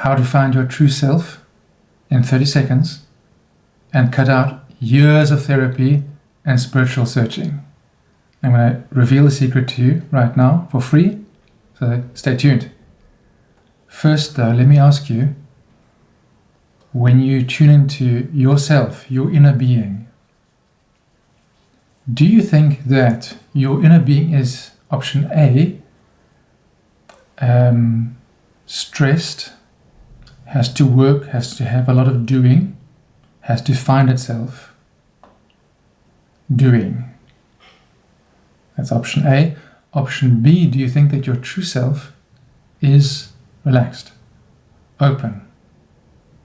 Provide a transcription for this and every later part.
how to find your true self in 30 seconds and cut out years of therapy and spiritual searching. I'm going to reveal the secret to you right now for free, so stay tuned. First though, let me ask you, when you tune into yourself, your inner being, do you think that your inner being is option A, stressed, has to work, has to have a lot of doing, has to find itself doing? That's option A. Option B, do you think that your true self is relaxed, open?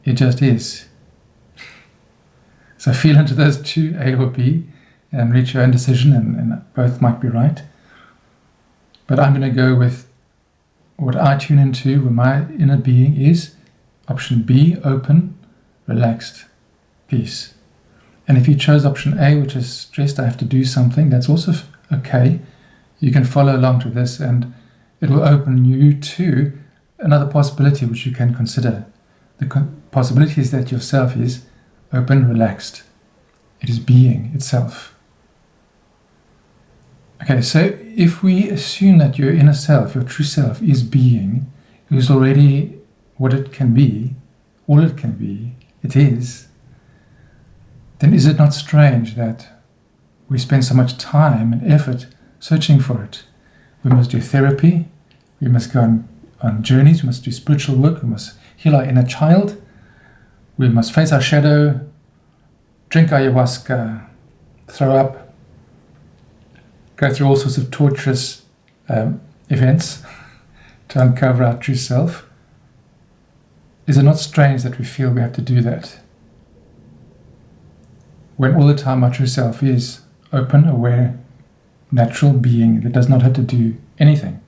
It just is. So feel into those two, A or B, and reach your own decision, and both might be right. But I'm going to go with what I tune into, where my inner being is option B, open, relaxed, peace. And if you chose option A, which is stressed, I have to do something, that's also okay. You can follow along to this, and it will open you to another possibility which you can consider. The possibility is that yourself is open, relaxed. It is being itself. Okay, so if we assume that your inner self, your true self, is being, is already what it can be, all it can be, it is, then is it not strange that we spend so much time and effort searching for it? We must do therapy, we must go on journeys, we must do spiritual work, we must heal our inner child, we must face our shadow, drink ayahuasca, throw up, go through all sorts of torturous events to uncover our true self. Is it not strange that we feel we have to do that, when all the time our true self is open, aware, natural being that does not have to do anything?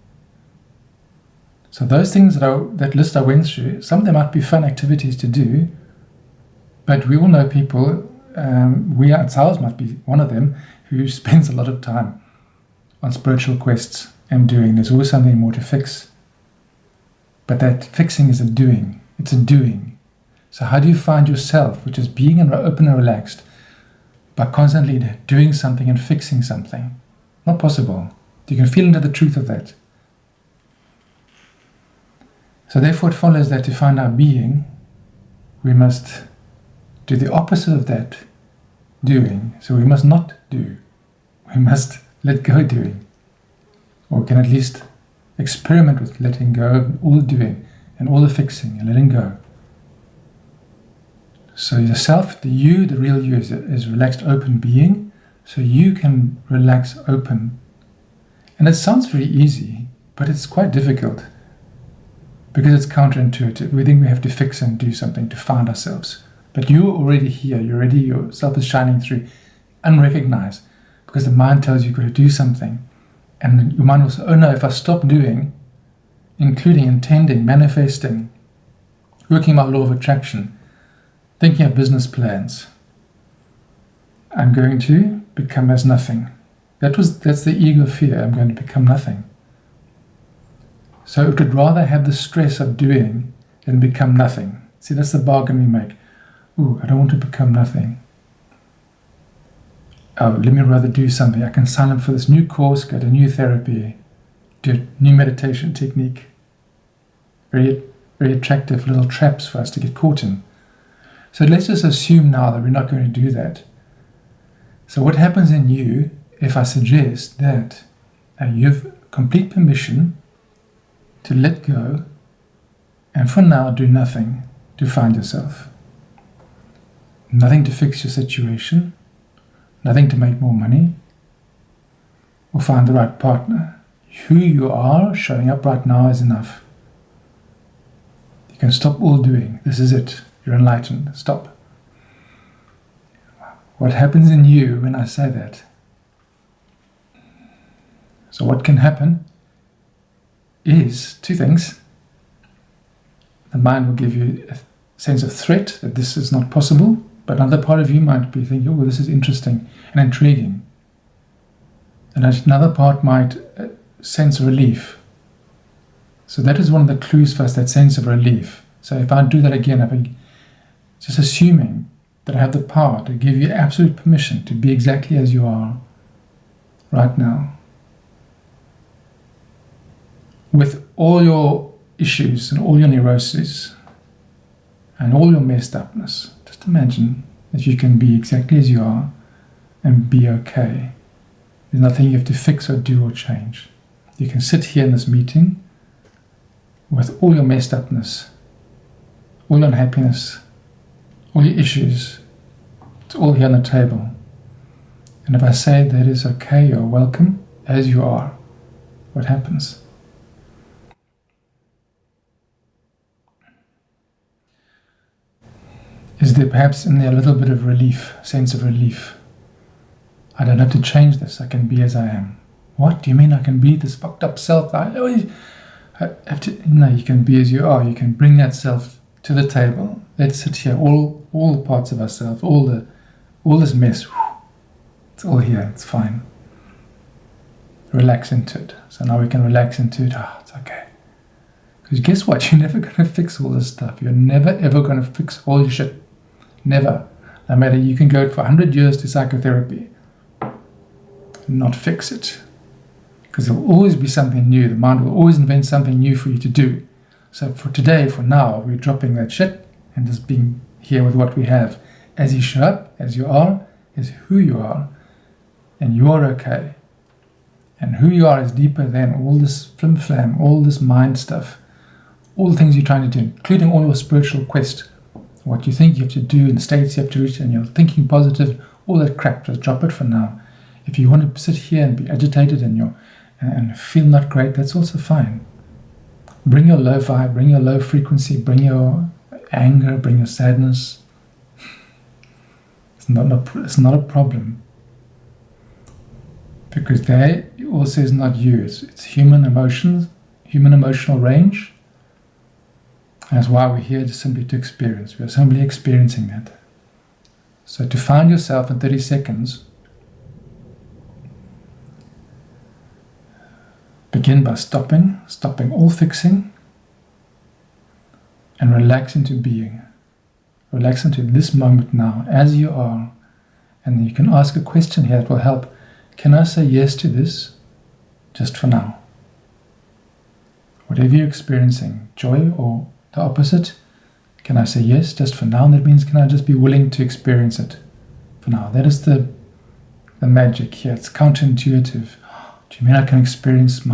So those things that list I went through, some of them might be fun activities to do, but we all know people, we ourselves might be one of them, who spends a lot of time on spiritual quests and doing. There's always something more to fix. But that fixing is a doing. It's a doing. So how do you find yourself, which is being and open and relaxed, by constantly doing something and fixing something? Not possible. You can feel into the truth of that. So therefore it follows that to find our being, we must do the opposite of that doing. So we must not do. We must let go doing. Or we can at least experiment with letting go of all the doing and all the fixing and letting go. So the self, the you, the real you is relaxed, open being. So you can relax, open. And it sounds very easy, but it's quite difficult, because it's counterintuitive. We think we have to fix and do something to find ourselves. But you're already here. Yourself is shining through, unrecognized, because the mind tells you you've got to do something. And your mind will say, oh no, if I stop doing, including intending, manifesting, working my law of attraction, thinking of business plans, I'm going to become as nothing. That's the ego fear. I'm going to become nothing. So it would rather have the stress of doing than become nothing. See, that's the bargain we make. Ooh, I don't want to become nothing. Oh, let me rather do something. I can sign up for this new course, go to new therapy, do a new meditation technique. Very, very attractive little traps for us to get caught in. So let's just assume now that we're not going to do that. So what happens in you if I suggest that you have complete permission to let go and for now do nothing to find yourself? Nothing to fix your situation, nothing to make more money or find the right partner. Who you are showing up right now is enough. You can stop all doing. This is it. You're enlightened. Stop. What happens in you when I say that? So what can happen is two things. The mind will give you a sense of threat that this is not possible, but another part of you might be thinking, oh, well, this is interesting and intriguing. And another part might sense relief. So that is one of the clues for us, that sense of relief. So if I do that again, just assuming that I have the power to give you absolute permission to be exactly as you are right now, with all your issues and all your neuroses and all your messed upness. Just imagine that you can be exactly as you are and be okay. There's nothing you have to fix or do or change. You can sit here in this meeting with all your messed upness, all your unhappiness, all your issues. It's all here on the table. And if I say that is okay, you're welcome as you are, what happens? Is there perhaps in there a little bit of relief, sense of relief? I don't have to change this. I can be as I am. What do you mean I can be this fucked up self? I have to. No, you can be as you are. You can bring that self to the table. Let's sit here. All the parts of ourselves, all this mess. It's all here. It's fine. Relax into it. So now we can relax into it. It's okay. Because guess what? You're never going to fix all this stuff. You're never ever going to fix all your shit. Never. No matter, you can go for 100 years to psychotherapy and not fix it. Because there will always be something new. The mind will always invent something new for you to do. So for today, for now, we're dropping that shit and just being here with what we have. As you show up, as you are, is who you are. And you are okay. And who you are is deeper than all this flim-flam, all this mind stuff, all the things you're trying to do, including all your spiritual quest. What you think you have to do and the states you have to reach, and you're thinking positive, all that crap, just drop it for now. If you want to sit here and be agitated and feel not great, that's also fine. Bring your low vibe, bring your low frequency, bring your anger, bring your sadness. It's not a problem. Because there also is not you. It's human emotions, human emotional range. And that's why we're here simply to experience. We are simply experiencing that. So to find yourself in 30 seconds, begin by stopping all fixing, and relax into being. Relax into this moment now, as you are. And you can ask a question here that will help. Can I say yes to this, just for now? Whatever you're experiencing, joy or the opposite, can I say yes, just for now? And that means, can I just be willing to experience it for now? That is the magic here. It's counterintuitive. Do you mean I can experience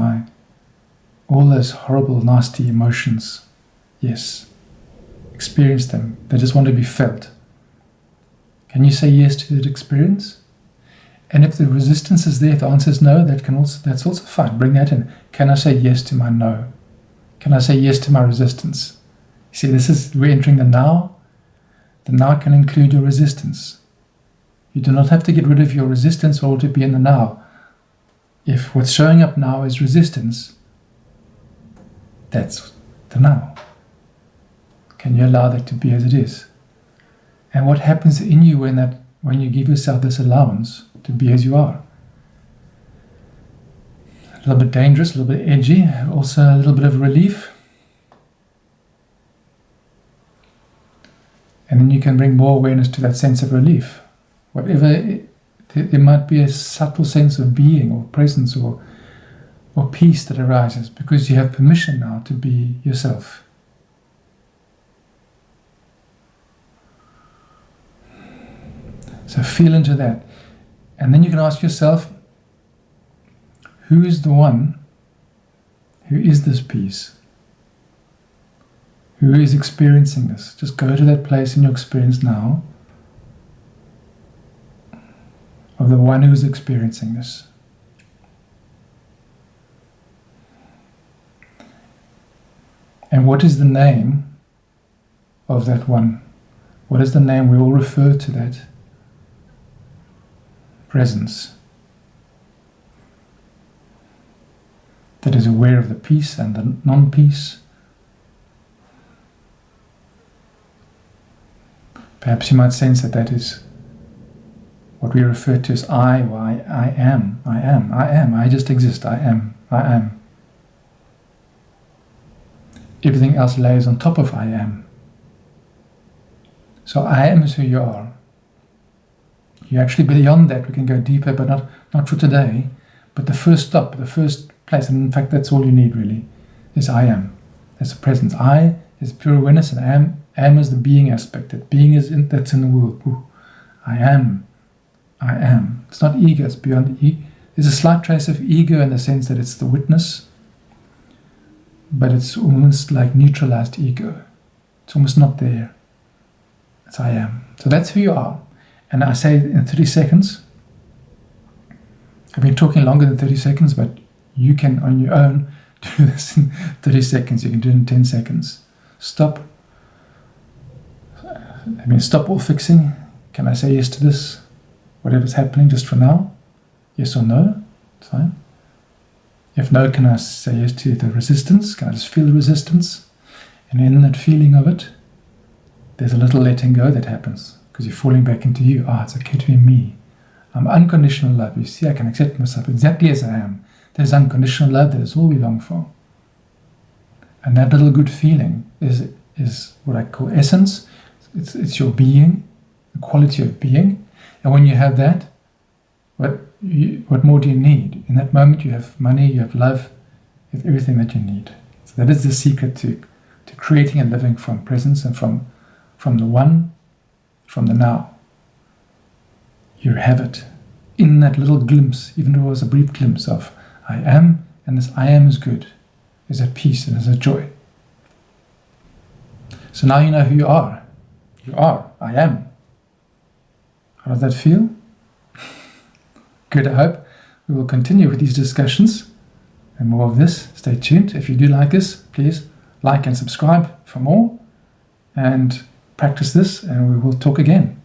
all those horrible, nasty emotions? Yes. Experience them. They just want to be felt. Can you say yes to that experience? And if the resistance is there, if the answer is no, that's also fine. Bring that in. Can I say yes to my no? Can I say yes to my resistance? See, we're entering the now. The now can include your resistance. You do not have to get rid of your resistance or to be in the now. If what's showing up now is resistance, that's the now. Can you allow that to be as it is? And what happens in you when you give yourself this allowance to be as you are? A little bit dangerous, a little bit edgy, also a little bit of relief. And then you can bring more awareness to that sense of relief. There might be a subtle sense of being or presence or peace that arises because you have permission now to be yourself. So feel into that. And then you can ask yourself, who is the one who is this peace? Who is experiencing this? Just go to that place in your experience now of the one who is experiencing this. And what is the name of that one? What is the name we all refer to that presence that is aware of the peace and the non-peace? Perhaps you might sense that is what we refer to as I, or I am, I just exist, I am. Everything else lays on top of I am. So I am is who you are. You're actually beyond that. We can go deeper, but not for today. But the first stop, the first place, and in fact that's all you need really, is I am. That's the presence. I is pure awareness, and am is the being aspect. That being that's in the world. Ooh. I am. I am. It's not ego, it's beyond ego. There's a slight trace of ego in the sense that it's the witness, but it's almost like neutralized ego. It's almost not there. It's I am. So that's who you are. And I say in 30 seconds. I've been talking longer than 30 seconds, but you can on your own do this in 30 seconds. You can do it in 10 seconds. Stop. Stop all fixing. Can I say yes to this? Whatever's happening just for now? Yes or no? It's fine. If no, can I say yes to the resistance? Can I just feel the resistance? And in that feeling of it, there's a little letting go that happens because you're falling back into you. It's okay to be me. I'm unconditional love. You see, I can accept myself exactly as I am. There's unconditional love. That is all we long for. And that little good feeling is what I call essence. It's your being, the quality of being. And when you have that, what more do you need? In that moment, you have money, you have love, you have everything that you need. So that is the secret to creating and living from presence and from the one, from the now. You have it in that little glimpse, even though it was a brief glimpse of I am, and this I am is good. There's a peace and there's a joy. So now you know who you are. You are. I am. How does that feel? Good, I hope. We will continue with these discussions and more of this. Stay tuned. If you do like this, please like and subscribe for more and practice this, and we will talk again.